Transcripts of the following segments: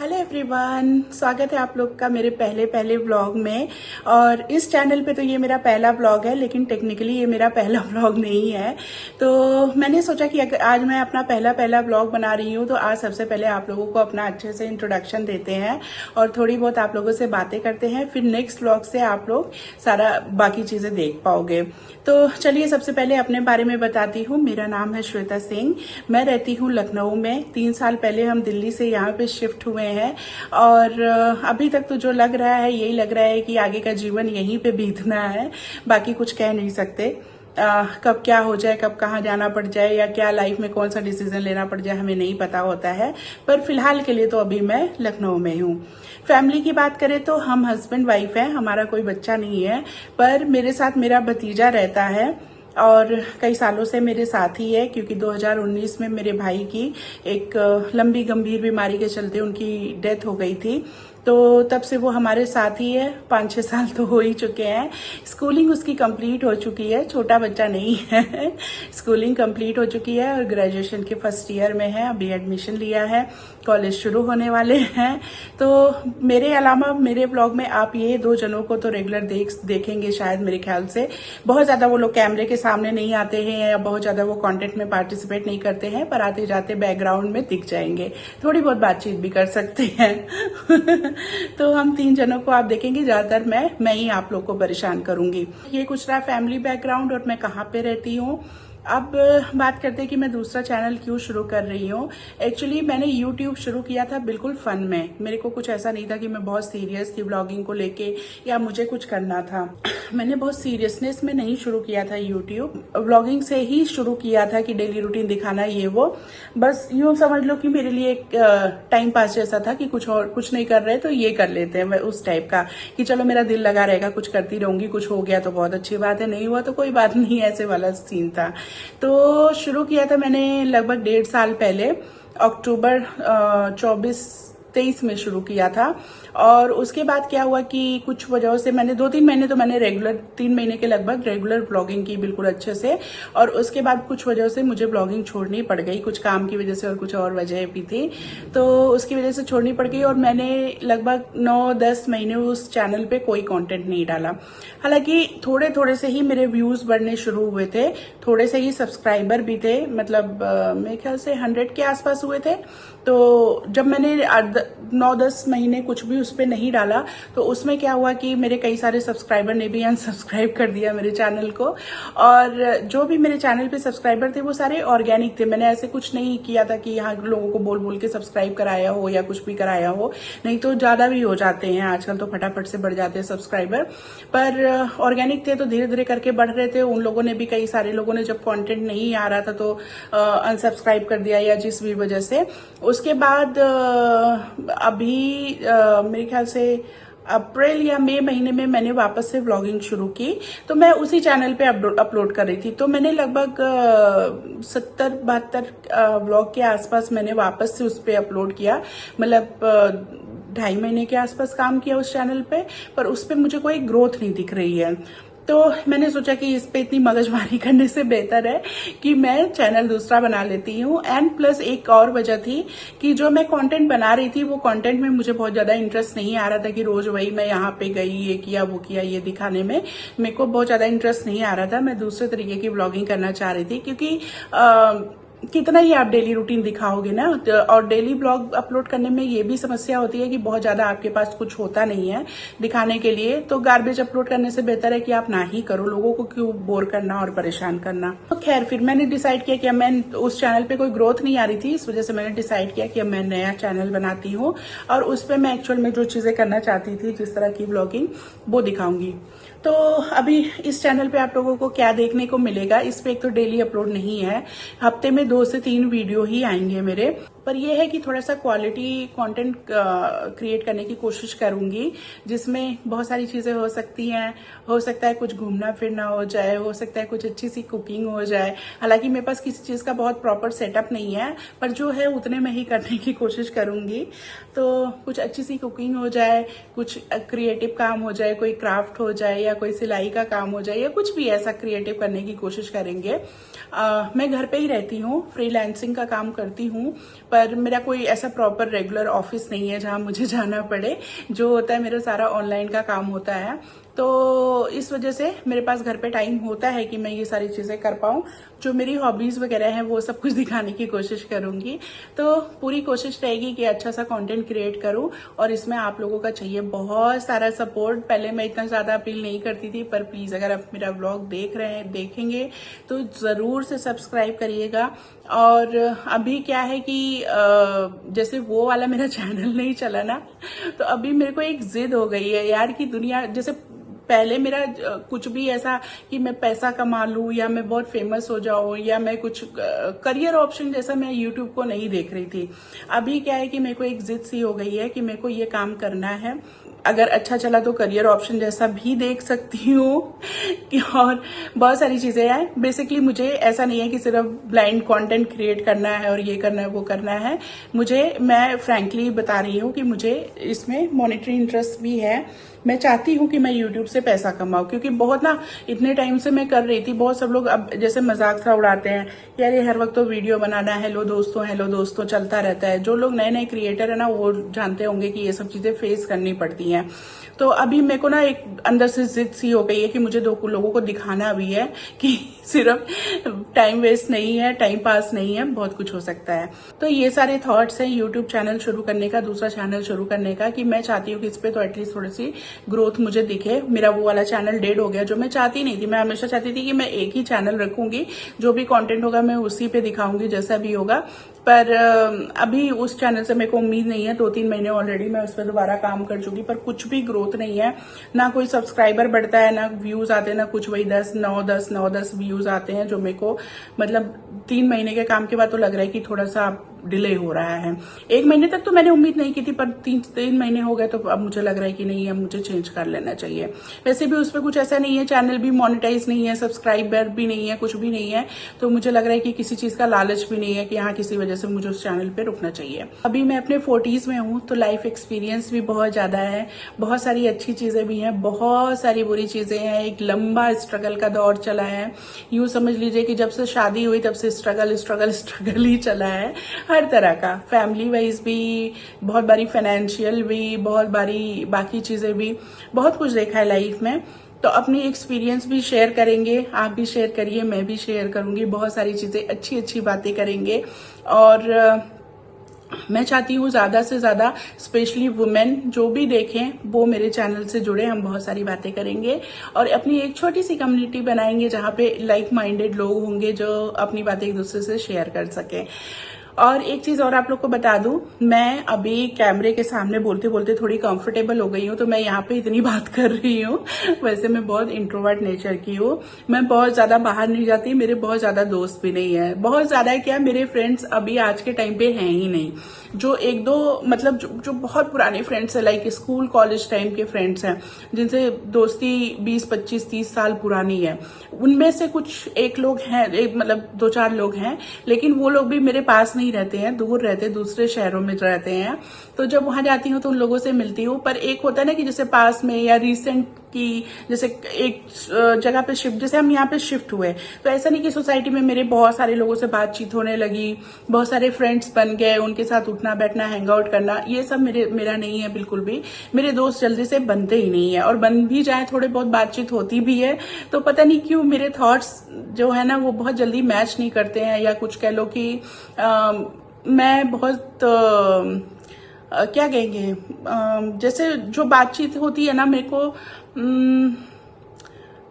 Hello everyone, स्वागत है आप लोग का मेरे पहले व्लॉग में। और इस चैनल पे तो ये मेरा पहला व्लॉग है, लेकिन टेक्निकली ये मेरा पहला व्लॉग नहीं है। तो मैंने सोचा कि अगर आज मैं अपना पहला व्लॉग बना रही हूँ तो आज सबसे पहले आप लोगों को अपना अच्छे से इंट्रोडक्शन देते हैं और थोड़ी बहुत आप लोगों से बातें करते हैं। फिर नेक्स्ट व्लॉग से आप लोग सारा बाकी चीजें देख पाओगे। तो चलिए सबसे पहले अपने बारे में बताती हूँ। मेरा नाम है श्वेता सिंह, मैं रहती हूँ लखनऊ में। 3 साल पहले हम दिल्ली से यहाँ पे शिफ्ट हुए हैं और अभी तक तो जो लग रहा है यही लग रहा है कि आगे का जीवन यहीं पे बीतना है। बाकी कुछ कह नहीं सकते। कब क्या हो जाए, कब कहाँ जाना पड़ जाए या क्या लाइफ में कौन सा डिसीजन लेना पड़ जाए हमें नहीं पता होता है। पर फिलहाल के लिए तो अभी मैं लखनऊ में हूँ। फैमिली की बात करें तो हम हस्बैंड वाइफ हैं, हमारा कोई बच्चा नहीं है। पर मेरे साथ मेरा भतीजा रहता है और कई सालों से मेरे साथ ही है, क्योंकि 2019 में मेरे भाई की एक लंबी गंभीर बीमारी के चलते उनकी डेथ हो गई थी। तो तब से वो हमारे साथ ही है। 5-6 साल तो हो ही चुके हैं। स्कूलिंग उसकी कंप्लीट हो चुकी है, छोटा बच्चा नहीं है। स्कूलिंग कंप्लीट हो चुकी है और ग्रेजुएशन के फर्स्ट ईयर में है, अभी एडमिशन लिया है, कॉलेज शुरू होने वाले हैं। तो मेरे अलावा मेरे ब्लॉग में आप ये 2 जनों को तो रेगुलर देखेंगे शायद, मेरे ख्याल से। बहुत ज्यादा वो लोग कैमरे के सामने नहीं आते हैं या बहुत ज्यादा वो कंटेंट में पार्टिसिपेट नहीं करते हैं, पर आते जाते बैकग्राउंड में दिख जाएंगे, थोड़ी बहुत बातचीत भी कर सकते हैं। तो हम 3 जनों को आप देखेंगे। ज्यादातर मैं ही आप लोग को परेशान करूंगी। ये कुछ रहा फैमिली बैकग्राउंड और मैं कहाँ पे रहती हूँ। अब बात करते हैं कि मैं दूसरा चैनल क्यों शुरू कर रही हूँ। एक्चुअली मैंने YouTube शुरू किया था बिल्कुल फन में। मेरे को कुछ ऐसा नहीं था कि मैं बहुत सीरियस थी व्लॉगिंग को लेके या मुझे कुछ करना था। मैंने बहुत सीरियसनेस में नहीं शुरू किया था YouTube, व्लॉगिंग से ही शुरू किया था कि डेली रूटीन दिखाना ये वो। बस यूं समझ लो कि मेरे लिए एक टाइम पास जैसा था कि कुछ नहीं कर रहे तो ये कर लेते हैं, उस टाइप का कि चलो मेरा दिल लगा रहेगा, कुछ करती रहूंगी, कुछ हो गया तो बहुत अच्छी बात है, नहीं हुआ तो कोई बात नहीं, ऐसे वाला सीन था। तो शुरू किया था मैंने लगभग 1.5 साल पहले, अक्टूबर 24-23 में शुरू किया था। और उसके बाद क्या हुआ कि कुछ वजहों से मैंने 2-3 महीने तो मैंने रेगुलर, 3 महीने के लगभग रेगुलर ब्लॉगिंग की बिल्कुल अच्छे से। और उसके बाद कुछ वजहों से मुझे ब्लॉगिंग छोड़नी पड़ गई, कुछ काम की वजह से और कुछ और वजह भी थी, तो उसकी वजह से छोड़नी पड़ गई। और मैंने लगभग 9-10 महीने उस चैनल पे कोई कंटेंट नहीं डाला। हालांकि थोड़े थोड़े से ही मेरे व्यूज बढ़ने शुरू हुए थे, थोड़े से ही सब्सक्राइबर भी थे, मतलब मेरे ख्याल से 100 के आसपास हुए थे। तो जब मैंने 9-10 महीने कुछ भी उस पर नहीं डाला तो उसमें क्या हुआ कि मेरे कई सारे सब्सक्राइबर ने भी अनसब्सक्राइब कर दिया मेरे चैनल को। और जो भी मेरे चैनल पे सब्सक्राइबर थे वो सारे ऑर्गेनिक थे। मैंने ऐसे कुछ नहीं किया था कि यहाँ लोगों को बोल बोल के सब्सक्राइब कराया हो या कुछ भी कराया हो, नहीं तो ज्यादा भी हो जाते हैं आजकल, तो फटाफट से बढ़ जाते हैं सब्सक्राइबर। पर ऑर्गेनिक थे तो धीरे धीरे करके बढ़ रहे थे। उन लोगों ने भी, कई सारे लोगों ने जब कंटेंट नहीं आ रहा था तो अनसब्सक्राइब कर दिया या जिस भी वजह से। उसके बाद अभी मेरे ख्याल से अप्रैल या मई महीने में मैंने वापस से व्लॉगिंग शुरू की। तो मैं उसी चैनल पे अपलोड कर रही थी। तो मैंने लगभग 70-72 व्लॉग के आसपास मैंने वापस से उस पे अपलोड किया, मतलब 2.5 महीने के आसपास काम किया उस चैनल पे। पर उस पे मुझे कोई ग्रोथ नहीं दिख रही है। तो मैंने सोचा कि इस पे इतनी मगजमारी करने से बेहतर है कि मैं चैनल दूसरा बना लेती हूँ। एंड प्लस एक और वजह थी कि जो मैं कंटेंट बना रही थी वो कंटेंट में मुझे बहुत ज्यादा इंटरेस्ट नहीं आ रहा था कि रोज वही मैं यहाँ पे गई, ये किया वो किया, ये दिखाने में मेरे को बहुत ज्यादा इंटरेस्ट नहीं आ रहा था। मैं दूसरे तरीके की व्लॉगिंग करना चाह रही थी, क्योंकि कितना ही आप डेली रूटीन दिखाओगे ना, और डेली ब्लॉग अपलोड करने में ये भी समस्या होती है कि बहुत ज्यादा आपके पास कुछ होता नहीं है दिखाने के लिए। तो गार्बेज अपलोड करने से बेहतर है कि आप ना ही करो, लोगों को क्यों बोर करना और परेशान करना। तो खैर फिर मैंने डिसाइड किया कि मैं उस चैनल पे कोई ग्रोथ नहीं आ रही थी, इस वजह से मैंने डिसाइड किया कि मैं नया चैनल बनाती हूँ और उस पर मैं एक्चुअल में जो चीजें करना चाहती थी, जिस तरह की ब्लॉगिंग, वो दिखाऊंगी। तो अभी इस चैनल पे आप लोगों को क्या देखने को मिलेगा, इस पे एक तो डेली अपलोड नहीं है, हफ्ते में 2 से 3 वीडियो ही आएंगे मेरे। पर यह है कि थोड़ा सा क्वालिटी कंटेंट क्रिएट करने की कोशिश करूंगी, जिसमें बहुत सारी चीजें हो सकती हैं। हो सकता है कुछ घूमना फिरना हो जाए, हो सकता है कुछ अच्छी सी कुकिंग हो जाए। हालांकि मेरे पास किसी चीज का बहुत प्रॉपर सेटअप नहीं है, पर जो है उतने में ही करने की कोशिश करूंगी। तो कुछ अच्छी सी कुकिंग हो जाए, कुछ क्रिएटिव काम हो जाए, कोई क्राफ्ट हो जाए या कोई सिलाई का काम हो जाए या कुछ भी ऐसा क्रिएटिव करने की कोशिश करेंगे। मैं घर पे ही रहती हूँ, फ्रीलांसिंग का काम करती हूँ, पर पर मेरा कोई ऐसा प्रॉपर रेगुलर ऑफिस नहीं है जहां मुझे जाना पड़े। जो होता है मेरा सारा ऑनलाइन का काम होता है, तो इस वजह से मेरे पास घर पे टाइम होता है कि मैं ये सारी चीजें कर पाऊं। जो मेरी हॉबीज वगैरह हैं वो सब कुछ दिखाने की कोशिश करूंगी। तो पूरी कोशिश रहेगी कि अच्छा सा कंटेंट क्रिएट करूं, और इसमें आप लोगों का चाहिए बहुत सारा सपोर्ट। पहले मैं इतना ज्यादा अपील नहीं करती थी, पर प्लीज अगर आप मेरा व्लॉग देखेंगे तो जरूर से सब्सक्राइब करिएगा। और अभी क्या है कि जैसे वो वाला मेरा चैनल नहीं चला ना, तो अभी मेरे को एक जिद हो गई है यार कि दुनिया, जैसे पहले मेरा कुछ भी ऐसा कि मैं पैसा कमा लूं या मैं बहुत फेमस हो जाऊं या मैं कुछ करियर ऑप्शन जैसा मैं यूट्यूब को नहीं देख रही थी। अभी क्या है कि मेरे को एक जिद सी हो गई है कि मेरे को ये काम करना है। अगर अच्छा चला तो करियर ऑप्शन जैसा भी देख सकती हूँ। और बहुत सारी चीजें हैं। बेसिकली मुझे ऐसा नहीं है कि सिर्फ ब्लाइंड कंटेंट क्रिएट करना है और ये करना है वो करना है। मैं फ्रैंकली बता रही हूँ कि मुझे इसमें मॉनेटरी इंटरेस्ट भी है। मैं चाहती हूँ कि मैं यूट्यूब से पैसा कमाऊं, क्योंकि बहुत ना इतने टाइम से मैं कर रही थी। बहुत सब लोग अब जैसे मजाक सा उड़ाते हैं, यार ये हर वक्त तो वीडियो बनाना, हेलो दोस्तों चलता रहता है। जो लोग नए नए क्रिएटर है ना वो जानते होंगे कि ये सब चीजें फेस करनी पड़ती हैं। तो अभी मेरे को ना एक अंदर से जिद सी हो गई है कि मुझे 2 लोगों को दिखाना भी है कि सिर्फ टाइम वेस्ट नहीं है, टाइम पास नहीं है, बहुत कुछ हो सकता है। तो ये सारे थॉट्स हैं यूट्यूब चैनल शुरू करने का, दूसरा चैनल शुरू करने का, कि मैं चाहती हूँ कि इस पे तो एटलीस्ट थोड़ी सी ग्रोथ मुझे दिखे। मेरा वो वाला चैनल डेड हो गया जो मैं चाहती नहीं थी। मैं हमेशा चाहती थी कि मैं एक ही चैनल रखूंगी, जो भी कंटेंट होगा मैं उसी पे दिखाऊंगी जैसा भी होगा। पर अभी उस चैनल से मेरे को उम्मीद नहीं है। 2-3 महीने ऑलरेडी मैं उस पर दोबारा काम कर चुकी, पर कुछ भी ग्रोथ नहीं है। ना कोई सब्सक्राइबर बढ़ता है, ना व्यूज आते हैं, ना कुछ। वही 9-10 व्यूज आते हैं, जो मेरे को मतलब 3 महीने के काम के बाद तो लग रहा है कि थोड़ा सा डिले हो रहा है। 1 महीने तक तो मैंने उम्मीद नहीं की थी, पर 3 महीने हो गए तो अब मुझे लग रहा है कि नहीं, अब मुझे चेंज कर लेना चाहिए। वैसे भी उस पर कुछ ऐसा नहीं है, चैनल भी मोनेटाइज नहीं है, सब्सक्राइबर भी नहीं है, कुछ भी नहीं है। तो मुझे लग रहा है कि किसी चीज का लालच भी नहीं है कि हाँ किसी वजह से मुझे उस चैनल पे रुकना चाहिए। अभी मैं अपने 40s में हूँ, तो लाइफ एक्सपीरियंस भी बहुत ज्यादा है। बहुत सारी अच्छी चीजें भी हैं, बहुत सारी बुरी चीजें हैं। एक लंबा स्ट्रगल का दौर चला है। यूं समझ लीजिए कि जब से शादी हुई तब से स्ट्रगल ही चला है, हर तरह का। फैमिली वाइज भी, बहुत बारी फाइनेंशियल भी, बहुत बारी बाकी चीजें भी, बहुत कुछ देखा है लाइफ में। तो अपनी एक्सपीरियंस भी शेयर करेंगे, आप भी शेयर करिए, मैं भी शेयर करूंगी। बहुत सारी चीजें, अच्छी बातें करेंगे। और मैं चाहती हूँ ज्यादा से ज्यादा, स्पेशली वुमेन जो भी देखें वो मेरे चैनल से जुड़े। हम बहुत सारी बातें करेंगे और अपनी एक छोटी सी कम्युनिटी बनाएंगे जहाँ पे लाइक माइंडेड लोग होंगे जो अपनी बातें एक दूसरे से शेयर कर सकें। और एक चीज और आप लोग को बता दूं, मैं अभी कैमरे के सामने बोलते बोलते थोड़ी कंफर्टेबल हो गई हूँ, तो मैं यहाँ पे इतनी बात कर रही हूँ। वैसे मैं बहुत इंट्रोवर्ट नेचर की हूँ, मैं बहुत ज्यादा बाहर नहीं जाती, मेरे बहुत ज्यादा दोस्त भी नहीं है। बहुत ज्यादा क्या, मेरे फ्रेंड्स अभी आज के टाइम पे हैं ही नहीं। जो 1-2 मतलब जो बहुत पुराने फ्रेंड्स है, लाइक स्कूल कॉलेज टाइम के फ्रेंड्स हैं जिनसे दोस्ती 20-25-30 साल पुरानी है, उनमें से कुछ एक लोग हैं, मतलब 2-4 लोग हैं, लेकिन वो लोग भी मेरे पास नहीं रहते हैं, दूर रहते हैं, दूसरे शहरों में रहते हैं। तो जब वहां जाती हूँ तो उन लोगों से मिलती हूँ। पर एक होता है ना कि जैसे पास में या रिसेंट की, जैसे एक जगह पे शिफ्ट, जैसे हम यहाँ पे शिफ्ट हुए, तो ऐसा नहीं कि सोसाइटी में मेरे बहुत सारे लोगों से बातचीत होने लगी, बहुत सारे फ्रेंड्स बन गए, उनके साथ उठना बैठना, हैंग आउट करना, ये सब मेरा नहीं है बिल्कुल भी। मेरे दोस्त जल्दी से बनते ही नहीं है, और बन भी जाए थोड़े बहुत बातचीत होती भी है तो पता नहीं क्यों मेरे थॉट्स जो है ना वो बहुत जल्दी मैच नहीं करते हैं। या कुछ कह लो कि मैं बहुत क्या कहेंगे, जैसे जो बातचीत होती है ना, मेरे को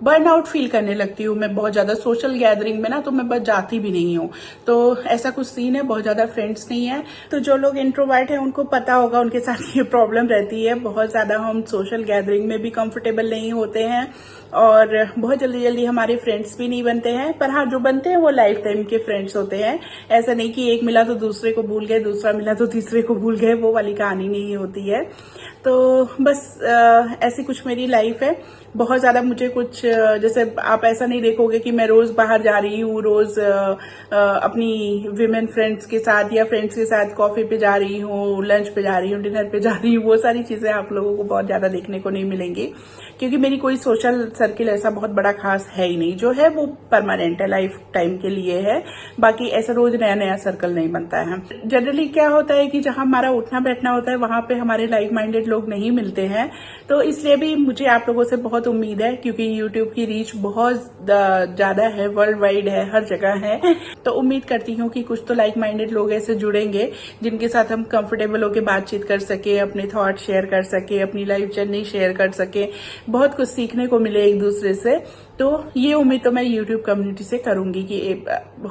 बर्नआउट फील करने लगती हूँ मैं बहुत ज्यादा सोशल गैदरिंग में ना, तो मैं बस जाती भी नहीं हूँ। तो ऐसा कुछ सीन है, बहुत ज्यादा फ्रेंड्स नहीं है। तो जो लोग इंट्रोवर्ट हैं उनको पता होगा, उनके साथ ये प्रॉब्लम रहती है। बहुत ज्यादा हम सोशल गैदरिंग में भी कंफर्टेबल नहीं होते हैं, और बहुत जल्दी हमारे फ्रेंड्स भी नहीं बनते हैं। पर हाँ, जो बनते हैं वो लाइफ टाइम के फ्रेंड्स होते हैं। ऐसा नहीं कि एक मिला तो दूसरे को भूल गए, दूसरा मिला तो तीसरे को भूल गए, वो वाली कहानी नहीं होती है। तो बस ऐसी कुछ मेरी लाइफ है। बहुत ज्यादा मुझे कुछ जैसे आप ऐसा नहीं देखोगे कि मैं रोज बाहर जा रही हूँ, रोज अपनी विमेन फ्रेंड्स के साथ या फ्रेंड्स के साथ कॉफी पे जा रही हूँ, लंच पे जा रही हूँ, डिनर पे जा रही हूँ। वो सारी चीजें आप लोगों को बहुत ज्यादा देखने को नहीं मिलेंगी, क्योंकि मेरी कोई सोशल सर्किल ऐसा बहुत बड़ा खास है ही नहीं। जो है वो परमानेंट है, लाइफ टाइम के लिए है। बाकी ऐसा रोज नया नया सर्कल नहीं बनता है। जनरली क्या होता है कि जहां हमारा उठना बैठना होता है वहां पे हमारे लाइक माइंडेड लोग नहीं मिलते हैं। तो इसलिए भी मुझे आप लोगों से बहुत उम्मीद है, क्योंकि यूट्यूब की रीच बहुत ज्यादा है, वर्ल्ड वाइड है, हर जगह है। तो उम्मीद करती हूँ कि कुछ तो लाइक माइंडेड लोग ऐसे जुड़ेंगे जिनके साथ हम कंफर्टेबल होकर बातचीत कर सके, अपने थॉट शेयर कर सके, अपनी लाइफ जर्नी शेयर कर सके, बहुत कुछ सीखने को मिले एक दूसरे से। तो ये उम्मीद तो मैं यूट्यूब कम्युनिटी से करूंगी कि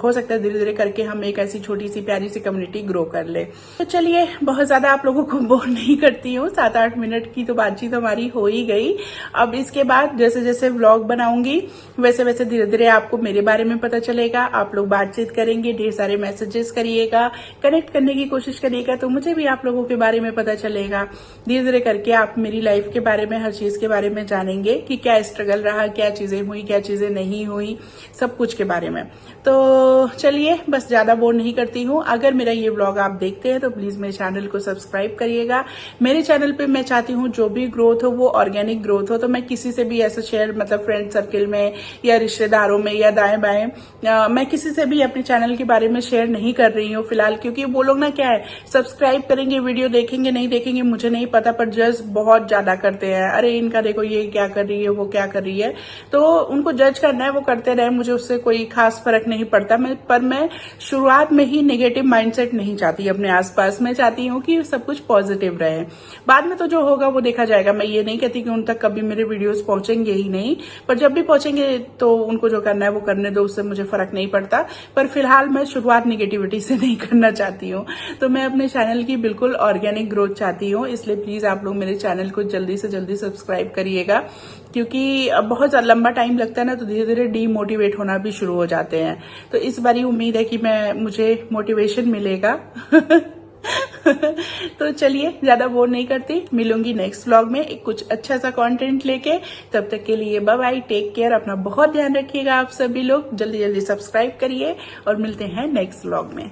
हो सकता है धीरे धीरे करके हम एक ऐसी छोटी सी प्यारी सी कम्युनिटी ग्रो कर ले। तो चलिए, बहुत ज्यादा आप लोगों को बोर नहीं करती हूँ। 7-8 मिनट की तो बातचीत हमारी हो ही गई। अब इसके बाद जैसे जैसे व्लॉग बनाऊंगी वैसे वैसे धीरे धीरे आपको मेरे बारे में पता चलेगा। आप लोग बातचीत करेंगे, ढेर सारे मैसेजेस करिएगा, कनेक्ट करने की कोशिश करिएगा, तो मुझे भी आप लोगों के बारे में पता चलेगा। धीरे धीरे करके आप मेरी लाइफ के बारे में, हर चीज के बारे में जानेंगे कि क्या स्ट्रगल रहा, क्या चीजें हुई, क्या चीजें नहीं हुई, सब कुछ के बारे में। तो चलिए, बस ज्यादा बोर नहीं करती हूँ। अगर मेरा ये व्लॉग आप देखते हैं तो प्लीज मेरे चैनल को सब्सक्राइब करिएगा। मेरे चैनल पे मैं चाहती हूँ जो भी ग्रोथ हो वो ऑर्गेनिक ग्रोथ हो। तो मैं किसी से भी ऐसा शेयर, मतलब फ्रेंड सर्किल में या रिश्तेदारों में या दाएं बाएं, मैं किसी से भी अपने चैनल के बारे में शेयर नहीं कर रही हूँ फिलहाल। क्योंकि वो लोग ना क्या है, सब्सक्राइब करेंगे, वीडियो देखेंगे, नहीं देखेंगे मुझे नहीं पता, पर जज बहुत ज्यादा करते हैं। अरे इनका देखो ये क्या कर रही है, वो क्या कर रही है। तो उनको जज करना है, वो करते रहे, मुझे उससे कोई खास फर्क नहीं पड़ता। पर मैं शुरुआत में ही नेगेटिव माइंडसेट नहीं चाहती अपने आसपास। मैं चाहती हूँ कि सब कुछ पॉजिटिव रहे। बाद में तो जो होगा वो देखा जाएगा। मैं ये नहीं कहती कि उन तक कभी मेरे वीडियोस पहुंचेंगे ही नहीं, पर जब भी पहुंचेंगे तो उनको जो करना है वो करने दो, उससे मुझे फर्क नहीं पड़ता। पर फिलहाल मैं शुरुआत नेगेटिविटी से नहीं करना चाहती हूँ। तो मैं अपने चैनल की बिल्कुल ऑर्गेनिक ग्रोथ चाहती हूँ। इसलिए प्लीज आप लोग मेरे चैनल को जल्दी से जल्दी सब्सक्राइब करिएगा, क्योंकि बहुत लंबा टाइम लगता है ना, तो धीरे धीरे डीमोटिवेट होना भी शुरू हो जाते हैं। तो इस बारी उम्मीद है कि मुझे मोटिवेशन मिलेगा। तो चलिए, ज्यादा बोर नहीं करती, मिलूंगी नेक्स्ट व्लॉग में कुछ अच्छा सा कंटेंट लेके। तब तक के लिए बाय बाय, टेक केयर, अपना बहुत ध्यान रखिएगा। आप सभी लोग जल्दी जल्दी सब्सक्राइब करिए और मिलते हैं नेक्स्ट व्लॉग में।